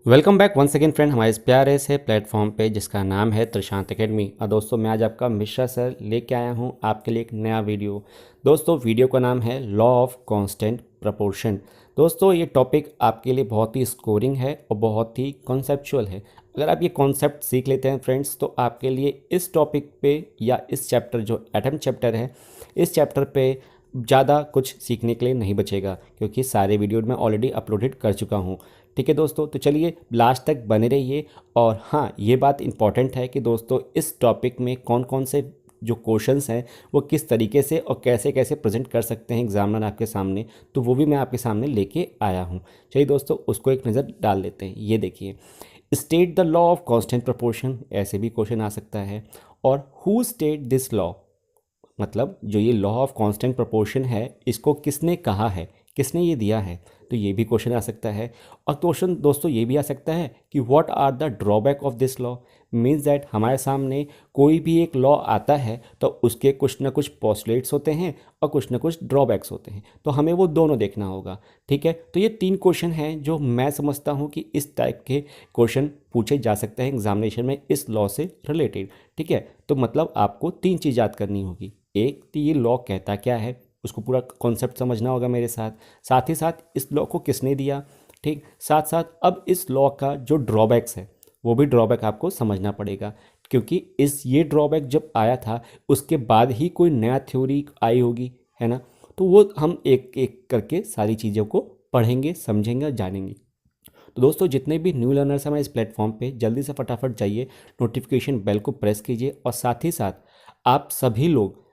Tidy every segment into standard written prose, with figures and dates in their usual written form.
Welcome back once again friend हमारे इस प्यारे से प्लेटफॉर्म पे जिसका नाम है त्रिशांत एकेडमी। और दोस्तों मैं आज आपका मिश्रा सर लेके आया हूँ आपके लिए एक नया वीडियो। दोस्तों वीडियो का नाम है लॉ ऑफ कांस्टेंट प्रपोर्शन। दोस्तों ये टॉपिक आपके लिए बहुत ही स्कोरिंग है और बहुत ही कॉन्सेप्चुअल है। अगर आप ये कॉन्सेप्ट सीख लेते हैं फ्रेंड्स तो आपके लिए इस टॉपिक पे या इस चैप्टर जो एटम चैप्टर है इस चैप्टर पे ज़्यादा कुछ सीखने के लिए नहीं बचेगा, क्योंकि सारे वीडियो मैं ऑलरेडी अपलोडेड कर चुका हूँ। ठीक है दोस्तों, तो चलिए लास्ट तक बने रहिए। और हाँ, ये बात इम्पॉर्टेंट है कि दोस्तों इस टॉपिक में कौन कौन से जो क्वेश्चंस हैं वो किस तरीके से और कैसे कैसे प्रेजेंट कर सकते हैं एग्जामिनर आपके सामने, तो वो भी मैं आपके सामने लेके आया हूँ। चलिए दोस्तों उसको एक नज़र डाल लेते हैं। ये देखिए, state the law of constant proportion, ऐसे भी क्वेश्चन आ सकता है। और हु स्टेट दिस लॉ, मतलब जो ये लॉ ऑफ कांस्टेंट प्रोपोर्शन है इसको किसने कहा है, किसने ये दिया है, तो ये भी क्वेश्चन आ सकता है। और क्वेश्चन दोस्तों ये भी आ सकता है कि what are the drawback of this law, means that हमारे सामने कोई भी एक लॉ आता है तो उसके कुछ ना कुछ पोस्टुलेट्स होते हैं और कुछ ना कुछ ड्रॉबैक्स होते हैं, तो हमें वो दोनों देखना होगा। ठीक है, तो ये 3 क्वेश्चन हैं जो मैं समझता हूँ कि इस टाइप के क्वेश्चन पूछे जा सकते हैं एग्जामिनेशन में इस लॉ से रिलेटेड। ठीक है, तो मतलब आपको 3 चीज़ याद करनी होगी। एक तो ये लॉ कहता क्या है, उसको पूरा कॉन्सेप्ट समझना होगा मेरे साथ। साथ ही साथ इस लॉ को किसने दिया, ठीक, साथ साथ अब इस लॉ का जो ड्रॉबैक्स है वो भी ड्रॉबैक आपको समझना पड़ेगा, क्योंकि ये ड्रॉबैक जब आया था उसके बाद ही कोई नया थ्योरी आई होगी, है ना। तो वो हम एक एक करके सारी चीज़ों को पढ़ेंगे, समझेंगे और जानेंगे। तो दोस्तों जितने भी न्यू लर्नर्स हैं हमारे इस प्लेटफॉर्म पे, जल्दी से फटाफट जाइए, नोटिफिकेशन बेल को प्रेस कीजिए। और साथ ही साथ आप सभी लोग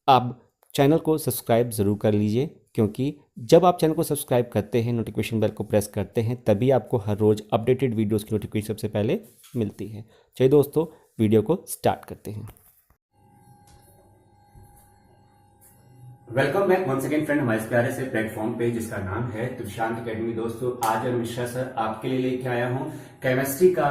आप चैनल को सब्सक्राइब ज़रूर कर लीजिए, क्योंकि जब आप चैनल को सब्सक्राइब करते हैं, नोटिफिकेशन बेल को प्रेस करते हैं, तभी आपको हर रोज़ अपडेटेड वीडियोस की नोटिफिकेशन सबसे पहले मिलती है। चलिए दोस्तों वीडियो को स्टार्ट करते हैं। Welcome back once again friend हमारे इस प्यारे से प्लेटफॉर्म पे जिसका नाम है त्रिशांत एकेडमी। दोस्तों आज मैं मिश्रा सर आपके लिए लेके आया हूँ केमिस्ट्री का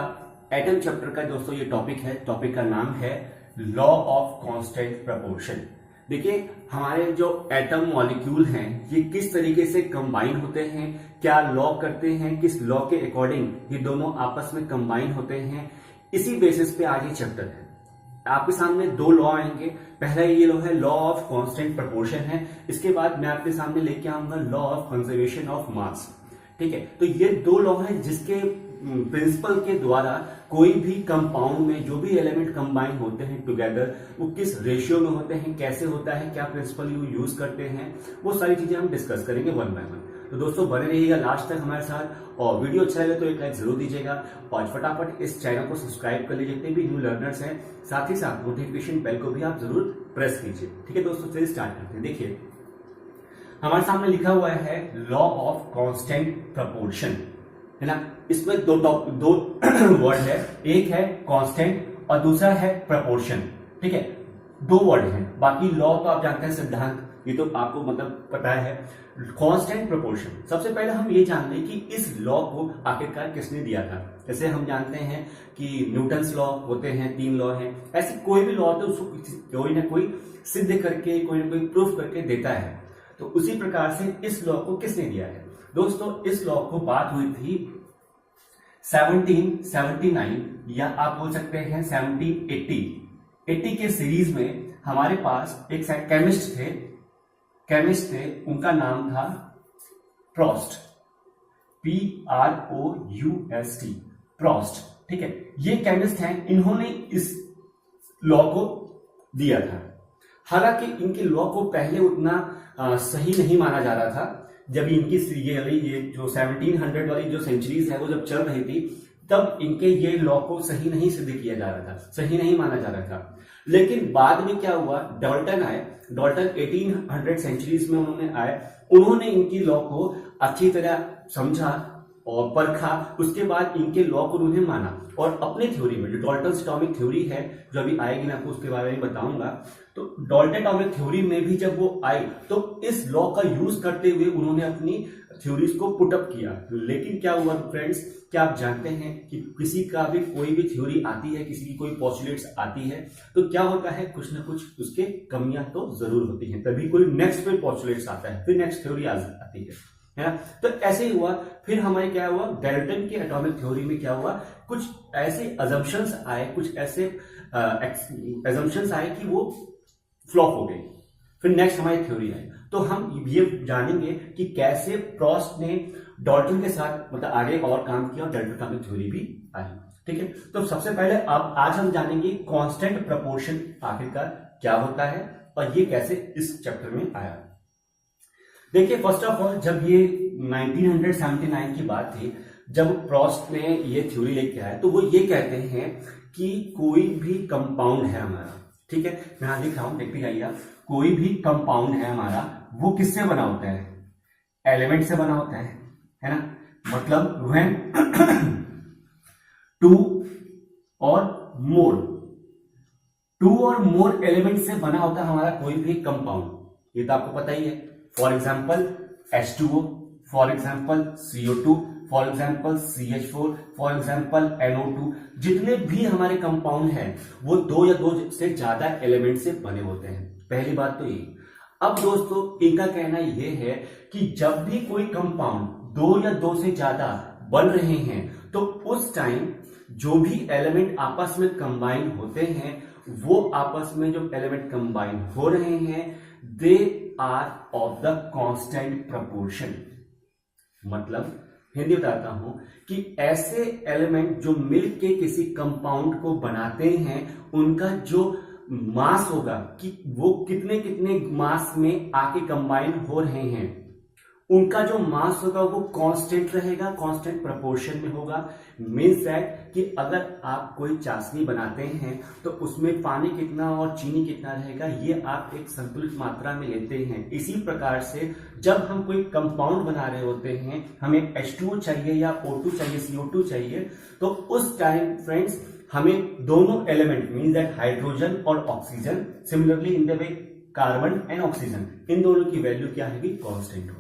एटम चैप्टर का। दोस्तों ये टॉपिक है, टॉपिक का नाम है लॉ ऑफ कांस्टेंट प्रपोर्शन। देखिए हमारे जो एटम मॉलिक्यूल हैं ये किस तरीके से कंबाइन होते हैं, क्या लॉ करते हैं, किस लॉ के अकॉर्डिंग ये दोनों आपस में कंबाइन होते हैं, इसी बेसिस पे आज ये चैप्टर है। आपके सामने 2 लॉ आएंगे। पहला ये लॉ है लॉ ऑफ कांस्टेंट प्रपोर्शन है, इसके बाद मैं आपके सामने लेके आऊंगा law of conservation of mass. ठीक है, तो ये 2 लॉ है जिसके प्रिंसिपल के द्वारा कोई भी कंपाउंड में जो भी एलिमेंट कंबाइन होते हैं टुगेदर वो किस रेशियो में होते हैं, कैसे होता है, क्या प्रिंसिपल यूज करते हैं, वो सारी चीजें हम डिस्कस करेंगे वन बाय वन। तो दोस्तों बने रहिएगा लास्ट तक हमारे साथ, और वीडियो अच्छा लगे तो एक लाइक जरूर दीजिएगा और फटाफट इस चैनल को सब्सक्राइब कर लीजिए जितने भी न्यू लर्नर्स हैं। साथ ही साथ नोटिफिकेशन बेल को भी आप जरूर प्रेस कीजिए। ठीक है दोस्तों, चलिए स्टार्ट करते हैं। देखिए हमारे सामने लिखा हुआ है लॉ ऑफ कांस्टेंट प्रपोर्शन, है ना। इसमें दो वर्ड है, एक है कांस्टेंट और दूसरा है प्रपोर्शन। ठीक है, 2 वर्ड हैं, बाकी लॉ तो आप जानते हैं, सिद्धांत ये तो आपको मतलब पता है। कांस्टेंट प्रपोर्शन, सबसे पहले हम ये जान लें कि इस लॉ को आखिरकार किसने दिया था। जैसे हम जानते हैं कि न्यूटन्स लॉ होते हैं, 3 लॉ हैं, ऐसे कोई भी लॉ तो उसको कोई ना कोई सिद्ध करके, कोई ना कोई प्रूफ करके देता है। तो उसी प्रकार से इस लॉ को किसने दिया है दोस्तों, इस लॉ को बात हुई थी 1779 या आप बोल सकते हैं 1780 के सीरीज में। हमारे पास एक केमिस्ट थे, उनका नाम था प्रोस्ट, PROUST, प्रोस्ट। ठीक है, ये केमिस्ट हैं, इन्होंने इस लॉ को दिया था। हालांकि इनके लॉ को पहले उतना सही नहीं माना जा रहा था। जब इनकी ये जो 1700 वाली जो सेंचुरीज है वो जब चल रही थी तब इनके ये लॉ को सही नहीं सिद्ध किया जा रहा था, सही नहीं माना जा रहा था। लेकिन बाद में क्या हुआ, डाल्टन आए, डाल्टन 1800 सेंचुरीज में उन्होंने आए, उन्होंने इनकी लॉ को अच्छी तरह समझा और परखा, उसके बाद इनके लॉ को उन्होंने माना और अपने थ्योरी में जो डाल्टन एटॉमिक थ्योरी है जो अभी आएगी, मैं आपको उसके बारे में बताऊंगा। तो डाल्टन एटॉमिक थ्योरी में भी जब वो आई तो इस लॉ का यूज करते हुए उन्होंने अपनी थ्योरीज को पुटअप किया। लेकिन क्या हुआ फ्रेंड्स, क्या आप जानते हैं कि किसी का भी कोई भी थ्योरी आती है, किसी की कोई पोस्टुलेट्स आती है तो क्या होता है, कुछ ना कुछ उसके कमियां तो जरूर होती हैं, तभी कोई नेक्स्ट पे पोस्टुलेट्स आता है, फिर नेक्स्ट थ्योरी आती है है ना। तो ऐसे ही हुआ, फिर हमारे क्या हुआ, डाल्टन की एटॉमिक थ्योरी में क्या हुआ, कुछ ऐसे अजम्पशंस आए, कुछ ऐसे अजम्पशंस आए कि वो फ्लॉप हो गई। फिर नेक्स्ट हमारी थ्योरी आई, तो हम ये जानेंगे कि कैसे फ्रॉस्ट ने डाल्टन के साथ मतलब आगे और काम किया और डाल्टन एटॉमिक थ्योरी भी आई। ठीक है, तो सबसे पहले अब आज हम जानेंगे कांस्टेंट प्रपोर्शन आखिरकार क्या होता है और ये कैसे इस चैप्टर में आया। देखिए, फर्स्ट ऑफ ऑल जब ये 1979 की बात थी, जब फ्रॉस्ट ने ये थ्योरी लेके आया, तो वो ये कहते हैं कि कोई भी कंपाउंड है हमारा, ठीक है, मैं यहां लिख रहा हूं, देखते जाइए आप, कोई भी कंपाउंड है हमारा, वो किससे बना होता है, एलिमेंट से बना होता है ना। मतलब व्हेन टू और मोर एलिमेंट से बना होता है हमारा कोई भी कंपाउंड, ये तो आपको पता ही है। For example H2O, for example CO2, for example CH4, for example NO2, जितने भी हमारे कंपाउंड हैं वो 2 या 2 से ज्यादा एलिमेंट से बने होते हैं। पहली बात तो ये। अब दोस्तों इनका कहना यह है कि जब भी कोई कंपाउंड 2 या 2 से ज्यादा बन रहे हैं तो उस टाइम जो भी एलिमेंट आपस में कंबाइन होते हैं, वो आपस में जो एलिमेंट कंबाइन हो रहे हैं, they are of the constant proportion. मतलब हिंदी बताता हूं कि ऐसे एलिमेंट जो मिलके किसी कंपाउंड को बनाते हैं, उनका जो मास होगा कि वो कितने कितने मास में आके कंबाइन हो रहे हैं, उनका जो मास होगा वो कांस्टेंट रहेगा, कांस्टेंट प्रपोर्शन में होगा। मींस दैट कि अगर आप कोई चाशनी बनाते हैं तो उसमें पानी कितना और चीनी कितना रहेगा, ये आप एक संतुलित मात्रा में लेते हैं। इसी प्रकार से जब हम कोई कंपाउंड बना रहे होते हैं, हमें H2O चाहिए या O2 चाहिए, CO2 चाहिए, तो उस टाइम फ्रेंड्स हमें दोनों एलिमेंट मींस दैट हाइड्रोजन और oxygen, similarly in the way carbon and oxygen, इन दोनों की वैल्यू क्या होगी, कांस्टेंट होगी।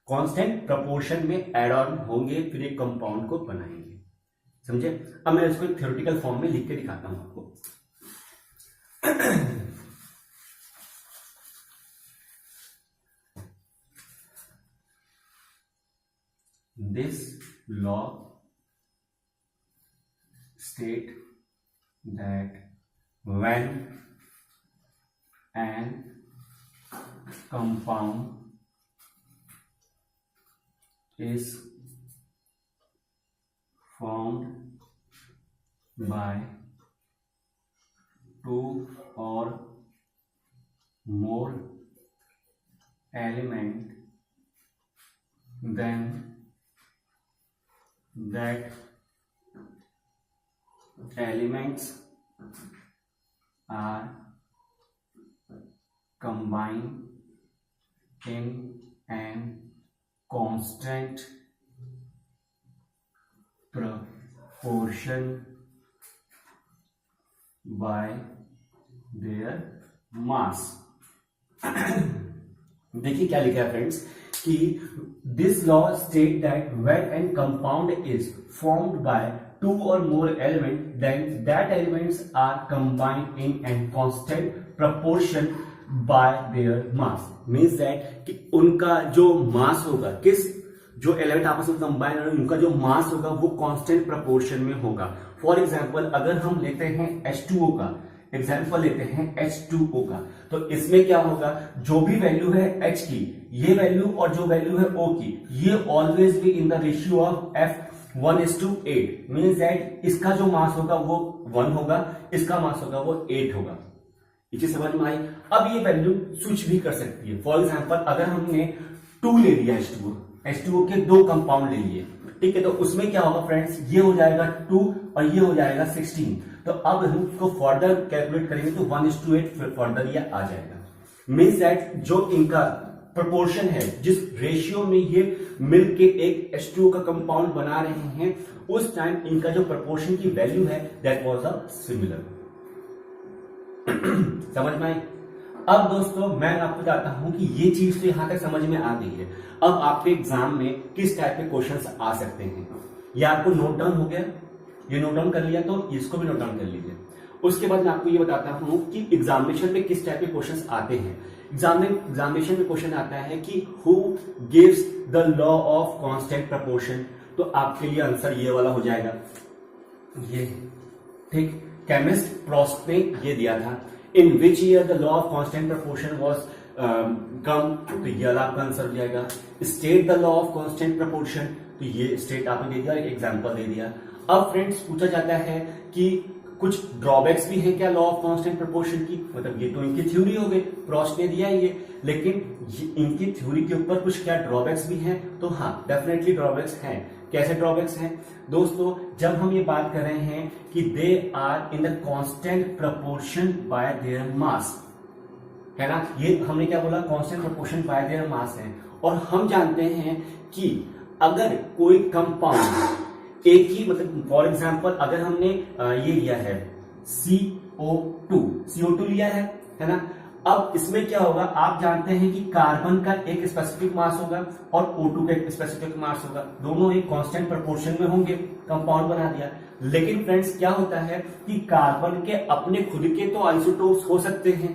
कांस्टेंट प्रपोर्शन में एड ऑन होंगे, फिर एक कंपाउंड को बनाएंगे। समझे। अब मैं इसको एक थ्योरेटिकल फॉर्म में लिख के दिखाता हूं आपको। This law state that when an compound is formed by 2 or more element, then that elements are combined in an constant proportion by their mass। देखिए क्या लिखा है फ्रेंड्स कि this law state that when an compound is formed by 2 or more element, then that elements are combined in and constant proportion by their mass। means that कि उनका जो मास होगा, किस जो एलिमेंट आपस में कंबाइन हो, उनका जो मास होगा वो कांस्टेंट प्रपोर्शन में होगा। फॉर एग्जांपल अगर हम लेते हैं H2O का एग्जाम्पल, लेते हैं H2O का, तो इसमें क्या होगा, जो भी वैल्यू है H की, ये वैल्यू और जो वैल्यू है O की, ये always be in the ratio of F1:8। Means that इसका जो मास होगा वो 1 होगा, इसका मास होगा वो 8 होगा। ये चीज समझ में आई। अब ये वैल्यू स्विच भी कर सकती है। फॉर एग्जाम्पल अगर हमने 2 ले लिया, H2O के 2 कंपाउंड ले लिए, ठीक है, तो उसमें क्या होगा फ्रेंड्स, ये हो जाएगा 2 और ये हो जाएगा 16। तो अब हम इसको फर्दर कैलकुलेट करेंगे तो 1:8 फर्दर ये आ जाएगा। मीन्स दैट जो इनका प्रोपोर्शन है, जिस रेशियो में ये मिलके एक H2O का कंपाउंड बना रहे हैं, उस टाइम इनका जो प्रोपोर्शन की वैल्यू है दैट वाज अ सिमिलर। समझ में आई। अब दोस्तों मैं आपको बताता हूं कि ये चीज तो यहां तक समझ में आ गई है। अब आपके एग्जाम में किस टाइप के क्वेश्चंस आ सकते हैं, ये आपको नोट डाउन हो गया, ये नोट डाउन कर लिया तो इसको भी नोट डाउन कर लीजिए। उसके बाद मैं आपको ये बताता हूं कि एग्जामिनेशन में किस टाइप के क्वेश्चंस आते हैं। एग्जामिनेशन में क्वेश्चन आता है कि who gives the law of constant proportion, तो आपके लिए आंसर ये वाला हो जाएगा, ये ठीक। केमिस्ट प्रोस्ट ने ये दिया था, in which year the law of constant proportion was come, तो ये वाला आपका आंसर हो जाएगा। State the law of constant proportion, तो ये स्टेट आपने दे दिया, एक एग्जांपल दे दिया। अब फ्रेंड्स पूछा जाता है कि कुछ ड्रॉबैक्स भी है क्या लॉ ऑफ कांस्टेंट प्रपोर्शन की, मतलब ये तो इनकी थ्योरी हो गई, प्रोस्ट ने दिया ये, लेकिन इनकी थ्योरी के ऊपर कुछ क्या ड्रॉबैक्स भी हैं, तो हाँ डेफिनेटली ड्रॉबैक्स हैं। कैसे ड्रॉबैक्स हैं दोस्तों, जब हम ये बात कर रहे हैं कि they are in the constant proportion by their mass, है ना, ये हमने क्या बोला, constant proportion by their mass है। और हम जानते हैं कि अगर कोई कंपाउंड एक ही, मतलब फॉर एग्जांपल अगर हमने ये लिया है CO2 लिया है ना, अब इसमें क्या होगा, आप जानते हैं कि कार्बन का एक स्पेसिफिक मास होगा और O2 का एक स्पेसिफिक मास होगा, दोनों एक कांस्टेंट प्रोपोर्शन में होंगे, कंपाउंड बना दिया। लेकिन फ्रेंड्स क्या होता है कि कार्बन के अपने खुद के तो आइसोटोप्स हो सकते हैं,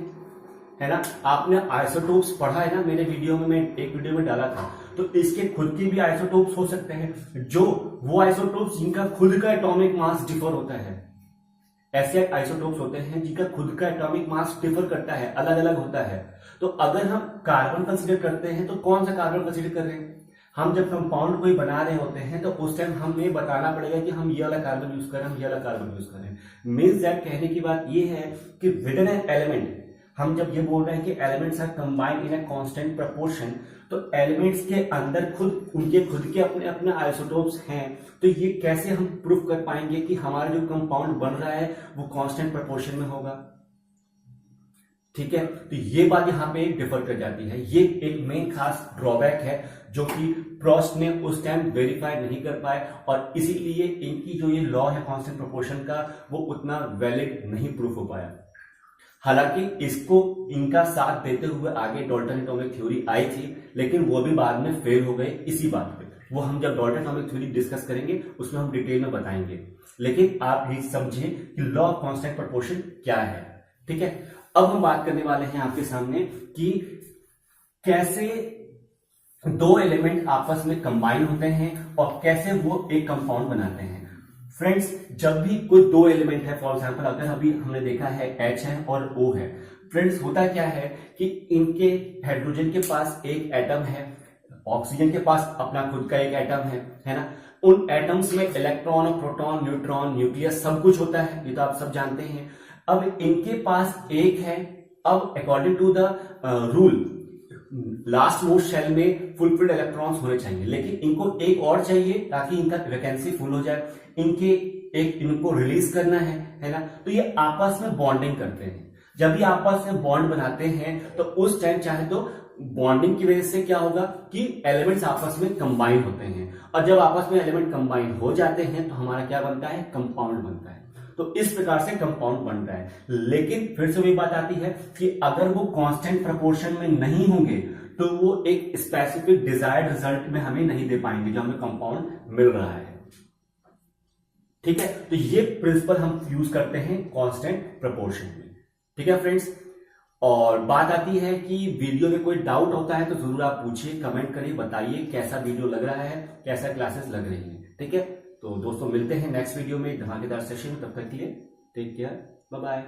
है ना, आपने आइसोटोप्स पढ़ा है ना, मेरे वीडियो में मैं एक वीडियो में डाला था, तो इसके खुद के भी आइसोटोप्स हो सकते हैं, जो वो आइसोटोप्स जिनका खुद का एटॉमिक मास डिफर होता है। ऐसे आइसोटोप्स होते हैं जिनका खुद का एटॉमिक मास डिफर करता है, अलग अलग होता है। तो अगर हम कार्बन कंसीडर करते हैं तो कौन सा कार्बन कंसीडर कर रहे हैं, हम जब कंपाउंड कोई बना रहे होते हैं तो उस टाइम हमें बताना पड़ेगा कि हम ये वाला कार्बन यूज करें, हम ये वाला कार्बन यूज करें। मींस दैट कहने की बात ये है कि विद इन एन एलिमेंट, हम जब ये बोल रहे हैं कि elements are combined in a constant proportion, तो एलिमेंट्स के अंदर खुद उनके खुद के अपने अपने आइसोटोप्स हैं, तो ये कैसे हम प्रूफ कर पाएंगे कि हमारा जो कंपाउंड बन रहा है वो कांस्टेंट प्रपोर्शन में होगा। ठीक है, तो ये बात यहां पे डिफर कर जाती है, ये एक मेन खास ड्रॉबैक है जो कि प्रोस्ट ने उस टाइम वेरीफाई नहीं कर पाए, और इसीलिए इनकी जो ये लॉ है कांस्टेंट प्रपोर्शन का वो उतना वैलिड नहीं प्रूफ हो पाया। हालांकि इसको इनका साथ देते हुए आगे डाल्टन एटॉमिक थ्योरी आई थी, लेकिन वो भी बाद में फेल हो गए इसी बात पे, वो हम जब डाल्टन एटॉमिक थ्योरी डिस्कस करेंगे उसमें हम डिटेल में बताएंगे। लेकिन आप ये समझें कि लॉ ऑफ कांस्टेंट प्रपोर्शन क्या है। ठीक है, अब हम बात करने वाले हैं आपके सामने कि कैसे दो एलिमेंट आपस में कंबाइन होते हैं और कैसे वो एक कंपाउंड बनाते हैं। फ्रेंड्स, जब भी कोई दो एलिमेंट है, फॉर एग्जांपल अगर अभी हमने देखा है H है और O है, फ्रेंड्स होता क्या है कि इनके हाइड्रोजन के पास एक एटम है, ऑक्सीजन के पास अपना खुद का एक एटम है ना, उन एटम्स में इलेक्ट्रॉन, प्रोटॉन, न्यूट्रॉन, न्यूक्लियस सब कुछ होता है, ये तो आप सब जानते हैं। अब इनके पास एक है, अब according to the rule last most shell में फुलफिल्ड इलेक्ट्रॉन्स होने चाहिए, लेकिन इनको एक और चाहिए ताकि इनका वैकेंसी फुल हो जाए, इनको रिलीज करना है ना, तो ये आपस में बॉन्डिंग करते हैं। जब ये आपस में बॉन्ड बनाते हैं तो उस टाइम चाहे तो बॉन्डिंग की वजह से क्या होगा कि एलिमेंट्स आपस में कंबाइन होते हैं, और जब आपस में एलिमेंट कंबाइन हो जाते हैं तो हमारा क्या बनता है, कंपाउंड बनता है। तो इस प्रकार से कंपाउंड बनता है। लेकिन फिर से वही बात आती है कि अगर वो कांस्टेंट प्रपोर्शन में नहीं होंगे तो वो एक स्पेसिफिक डिजायर्ड रिजल्ट में हमें नहीं दे पाएंगे जो हमें कंपाउंड मिल रहा है। ठीक है, तो ये प्रिंसिपल हम यूज करते हैं कांस्टेंट प्रपोर्शन में। ठीक है फ्रेंड्स, और बात आती है कि वीडियो में कोई डाउट होता है तो जरूर आप पूछिए, कमेंट करिए, बताइए कैसा वीडियो लग रहा है, कैसा क्लासेस लग रही है। ठीक है, तो दोस्तों मिलते हैं नेक्स्ट वीडियो में धमाकेदार सेशन में, तब तक के लिए टेक केयर, बाय बाय।